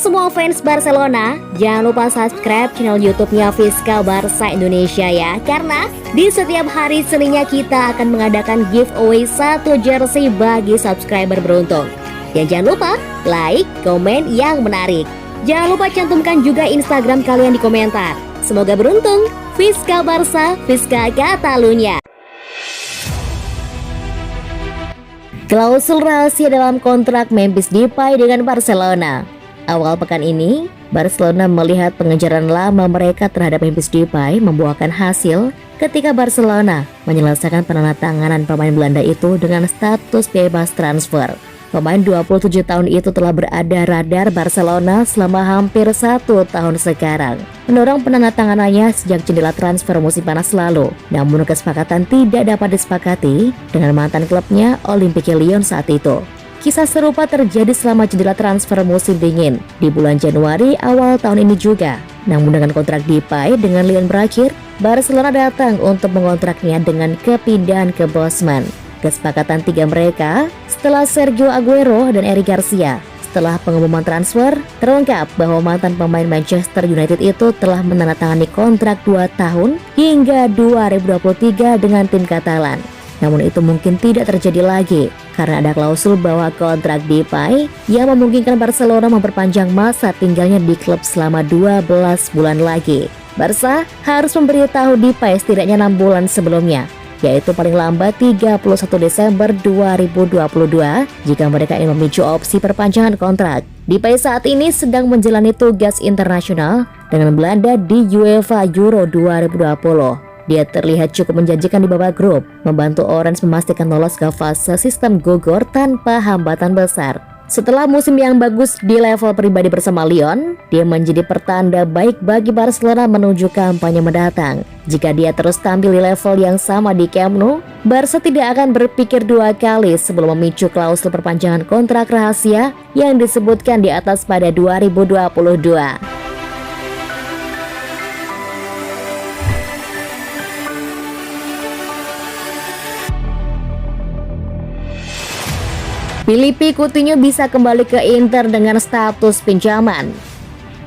semua fans Barcelona, jangan lupa subscribe channel YouTube-nya Fiska Barca Indonesia ya. Karena di setiap hari Seninnya kita akan mengadakan giveaway 1 jersey bagi subscriber beruntung. Dan jangan lupa like, komen yang menarik. Jangan lupa cantumkan juga Instagram kalian di komentar. Semoga beruntung. Fiska Barca, Fiska Catalunya. Klausul rahasia dalam kontrak Memphis Depay dengan Barcelona. Awal pekan ini, Barcelona melihat pengejaran lama mereka terhadap Memphis Depay membuahkan hasil ketika Barcelona menyelesaikan penandatanganan pemain Belanda itu dengan status bebas transfer. Pemain 27 tahun itu telah berada radar Barcelona selama hampir 1 tahun sekarang, mendorong penandatanganannya sejak jendela transfer musim panas lalu. Namun kesepakatan tidak dapat disepakati dengan mantan klubnya Olympique Lyon saat itu. Kisah serupa terjadi selama jendela transfer musim dingin di bulan Januari awal tahun ini juga. Namun dengan kontrak Depay dengan Lyon berakhir, Barcelona datang untuk mengontraknya dengan kepindahan ke Bosman. Kesepakatan tiga mereka setelah Sergio Aguero dan Eric Garcia. Setelah pengumuman transfer, terungkap bahwa mantan pemain Manchester United itu telah menandatangani kontrak 2 tahun hingga 2023 dengan tim Katalan. Namun itu mungkin tidak terjadi lagi karena ada klausul bahwa kontrak Depay yang memungkinkan Barcelona memperpanjang masa tinggalnya di klub selama 12 bulan lagi. Barca harus memberitahu Depay setidaknya 6 bulan sebelumnya, yaitu paling lambat 31 Desember 2022 jika mereka ingin memicu opsi perpanjangan kontrak. Depay saat ini sedang menjalani tugas internasional dengan Belanda di UEFA Euro 2020. Dia terlihat cukup menjanjikan di babak grup, membantu Orange memastikan lolos ke fase sistem gugur tanpa hambatan besar. Setelah musim yang bagus di level pribadi bersama Lyon, dia menjadi pertanda baik bagi Barcelona menuju kampanye mendatang. Jika dia terus tampil di level yang sama di Camp Nou, Barca tidak akan berpikir 2 kali sebelum memicu klausul perpanjangan kontrak rahasia yang disebutkan di atas pada 2022. Philippe Coutinho bisa kembali ke Inter dengan status pinjaman.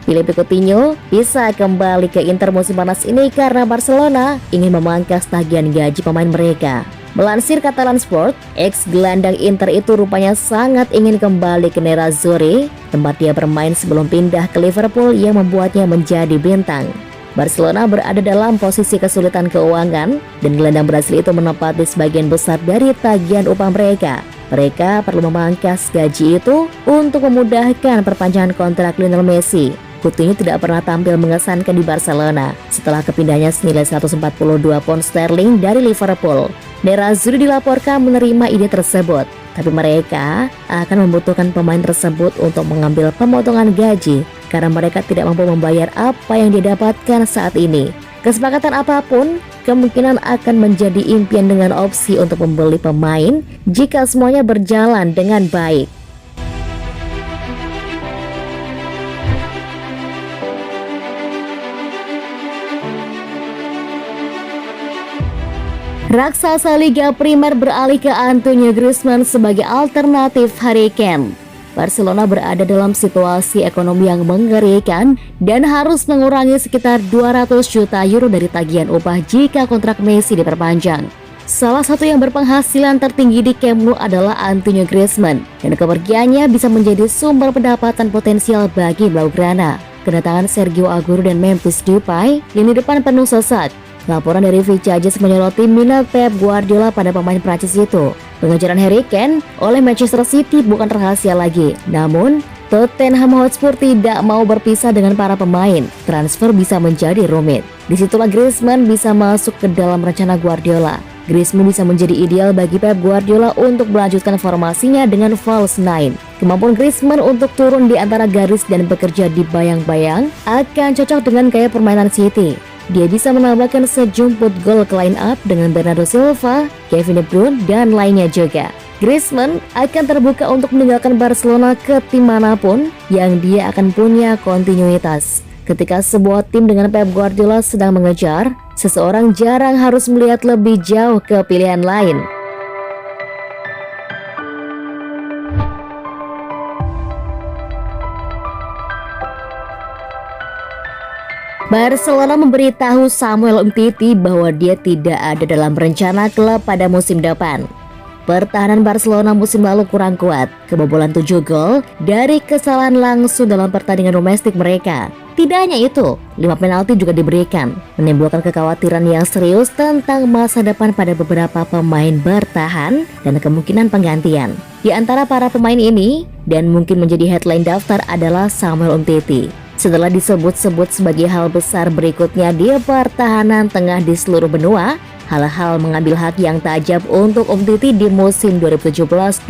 Philippe Coutinho bisa kembali ke Inter musim panas ini karena Barcelona ingin memangkas tagihan gaji pemain mereka. Melansir Catalan Sport, ex-gelandang Inter itu rupanya sangat ingin kembali ke Nerazzurri, tempat dia bermain sebelum pindah ke Liverpool yang membuatnya menjadi bintang. Barcelona berada dalam posisi kesulitan keuangan dan gelandang Brasil itu menempati sebagian besar dari tagihan upah mereka. Mereka perlu memangkas gaji itu untuk memudahkan perpanjangan kontrak Lionel Messi. Coutinho tidak pernah tampil mengesankan di Barcelona setelah kepindahannya senilai 142 pound sterling dari Liverpool. Nerazzurri dilaporkan menerima ide tersebut, tapi mereka akan membutuhkan pemain tersebut untuk mengambil pemotongan gaji karena mereka tidak mampu membayar apa yang didapatkan saat ini. Kesepakatan apapun kemungkinan akan menjadi impian dengan opsi untuk membeli pemain jika semuanya berjalan dengan baik. Raksasa Liga Primer beralih ke Antonio Griezmann sebagai alternatif Harry Kane. Barcelona berada dalam situasi ekonomi yang mengerikan dan harus mengurangi sekitar 200 juta euro dari tagihan upah jika kontrak Messi diperpanjang. Salah satu yang berpenghasilan tertinggi di Camp Nou adalah Antonio Griezmann, dan kepergiannya bisa menjadi sumber pendapatan potensial bagi Blaugrana. Kedatangan Sergio Aguero dan Memphis Depay, lini depan penuh sesat. Laporan dari Vicajes menyoroti minat Pep Guardiola pada pemain Prancis itu. Pengejaran Harry Kane oleh Manchester City bukan rahasia lagi. Namun, Tottenham Hotspur tidak mau berpisah dengan para pemain. Transfer bisa menjadi rumit. Disitulah Griezmann bisa masuk ke dalam rencana Guardiola. Griezmann bisa menjadi ideal bagi Pep Guardiola untuk melanjutkan formasinya dengan false nine. Kemampuan Griezmann untuk turun di antara garis dan bekerja di bayang-bayang akan cocok dengan gaya permainan City. Dia bisa menambahkan sejumput gol ke line up dengan Bernardo Silva, Kevin De Bruyne, dan lainnya juga. Griezmann akan terbuka untuk meninggalkan Barcelona ke tim manapun yang dia akan punya kontinuitas. Ketika sebuah tim dengan Pep Guardiola sedang mengejar, seseorang jarang harus melihat lebih jauh ke pilihan lain. Barcelona memberitahu Samuel Umtiti bahwa dia tidak ada dalam rencana klub pada musim depan. Pertahanan Barcelona musim lalu kurang kuat, kebobolan 7 gol dari kesalahan langsung dalam pertandingan domestik mereka. Tidak hanya itu, 5 penalti juga diberikan, menimbulkan kekhawatiran yang serius tentang masa depan pada beberapa pemain bertahan dan kemungkinan penggantian. Di antara para pemain ini, dan mungkin menjadi headline daftar adalah Samuel Umtiti. Setelah disebut-sebut sebagai hal besar berikutnya di pertahanan tengah di seluruh benua, hal-hal mengambil hati yang tajam untuk Umtiti di musim 2017-2018.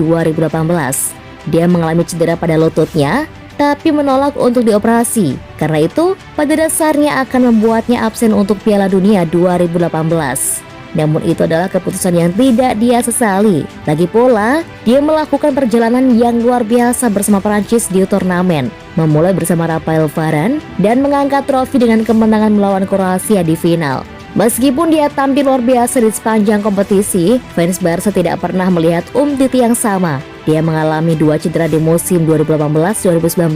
Dia mengalami cedera pada lututnya, tapi menolak untuk dioperasi. Karena itu, pada dasarnya akan membuatnya absen untuk Piala Dunia 2018. Namun itu adalah keputusan yang tidak dia sesali. Lagi pula, dia melakukan perjalanan yang luar biasa bersama Prancis di turnamen, memulai bersama Rafael Varane dan mengangkat trofi dengan kemenangan melawan Kroasia di final. Meskipun dia tampil luar biasa di sepanjang kompetisi, fans Barca tidak pernah melihat Umtiti yang sama. Dia mengalami 2 cedera di musim 2018-2019,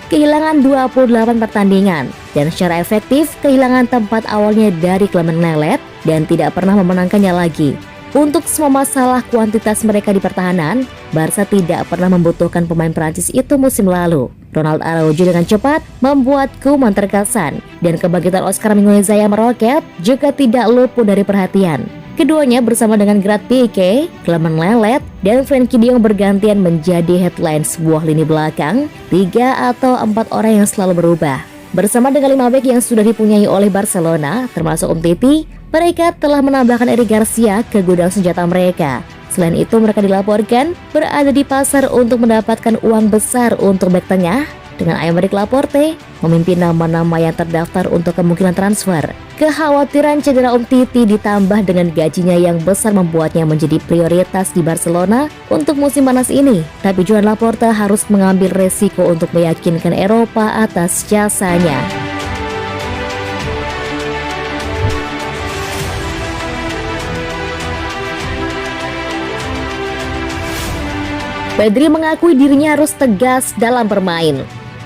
kehilangan 28 pertandingan, dan secara efektif kehilangan tempat awalnya dari Clement Lenglet dan tidak pernah memenangkannya lagi. Untuk semua masalah kuantitas mereka di pertahanan, Barca tidak pernah membutuhkan pemain Prancis itu musim lalu. Ronald Araujo dengan cepat membuat Koeman terkesan, dan kebangkitan Oscar Mingueza yang meroket juga tidak luput dari perhatian. Keduanya bersama dengan Gerard Pique, Clement Lenglet, dan Frenkie de Jong bergantian menjadi headline sebuah lini belakang, 3 atau 4 orang yang selalu berubah. Bersama dengan 5 bek yang sudah dipunyai oleh Barcelona, termasuk Umtiti, mereka telah menambahkan Eric Garcia ke gudang senjata mereka. Selain itu, mereka dilaporkan berada di pasar untuk mendapatkan uang besar untuk bek tengah, dengan Aymeric Laporte memimpin nama-nama yang terdaftar untuk kemungkinan transfer. Kekhawatiran cedera Umtiti ditambah dengan gajinya yang besar membuatnya menjadi prioritas di Barcelona untuk musim panas ini. Tapi Joan Laporta harus mengambil resiko untuk meyakinkan Eropa atas jasanya. Pedri mengakui dirinya harus tegas dalam bermain.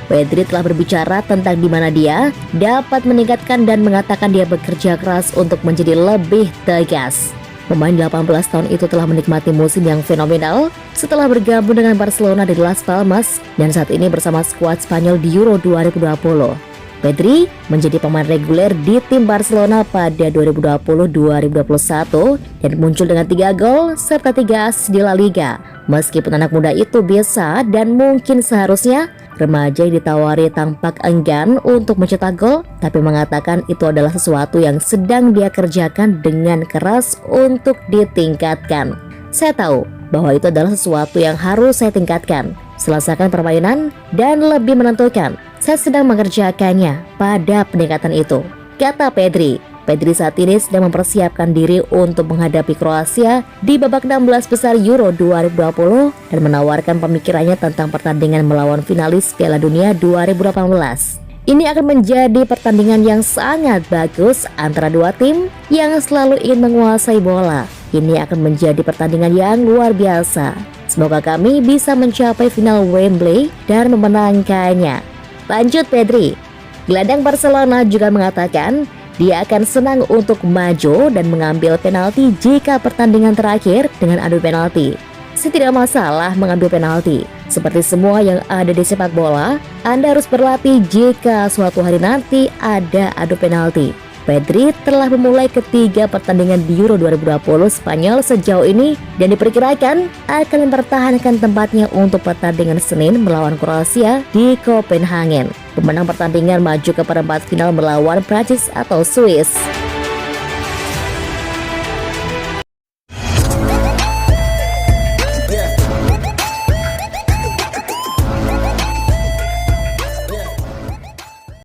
Pedri telah berbicara tentang di mana dia dapat meningkatkan dan mengatakan dia bekerja keras untuk menjadi lebih tegas. Pemain 18 tahun itu telah menikmati musim yang fenomenal setelah bergabung dengan Barcelona di Las Palmas dan saat ini bersama skuad Spanyol di Euro 2020. Pedri menjadi pemain reguler di tim Barcelona pada 2020-2021 dan muncul dengan 3 gol serta 3 assist di La Liga. Meskipun anak muda itu bisa dan mungkin seharusnya, remaja yang ditawari tampak enggan untuk mencetak gol, tapi mengatakan itu adalah sesuatu yang sedang dia kerjakan dengan keras untuk ditingkatkan. Saya tahu bahwa itu adalah sesuatu yang harus saya tingkatkan, selesaikan permainan dan lebih menentukan. Saya sedang mengerjakannya pada peningkatan itu, kata Pedri. Pedri saat ini sedang mempersiapkan diri untuk menghadapi Kroasia di babak 16 besar Euro 2020 dan menawarkan pemikirannya tentang pertandingan melawan finalis Piala Dunia 2018. Ini akan menjadi pertandingan yang sangat bagus antara dua tim yang selalu ingin menguasai bola. Ini akan menjadi pertandingan yang luar biasa. Semoga kami bisa mencapai final Wembley dan memenangkannya, lanjut Pedri. Gelandang Barcelona juga mengatakan dia akan senang untuk maju dan mengambil penalti jika pertandingan terakhir dengan adu penalti. Saya tidak masalah mengambil penalti. Seperti semua yang ada di sepak bola, Anda harus berlatih jika suatu hari nanti ada adu penalti. Pedri telah memulai ketiga pertandingan di Euro 2020 Spanyol sejauh ini dan diperkirakan akan mempertahankan tempatnya untuk pertandingan Senin melawan Kroasia di Copenhagen. Pemenang pertandingan maju ke perempat final melawan Prancis atau Swiss.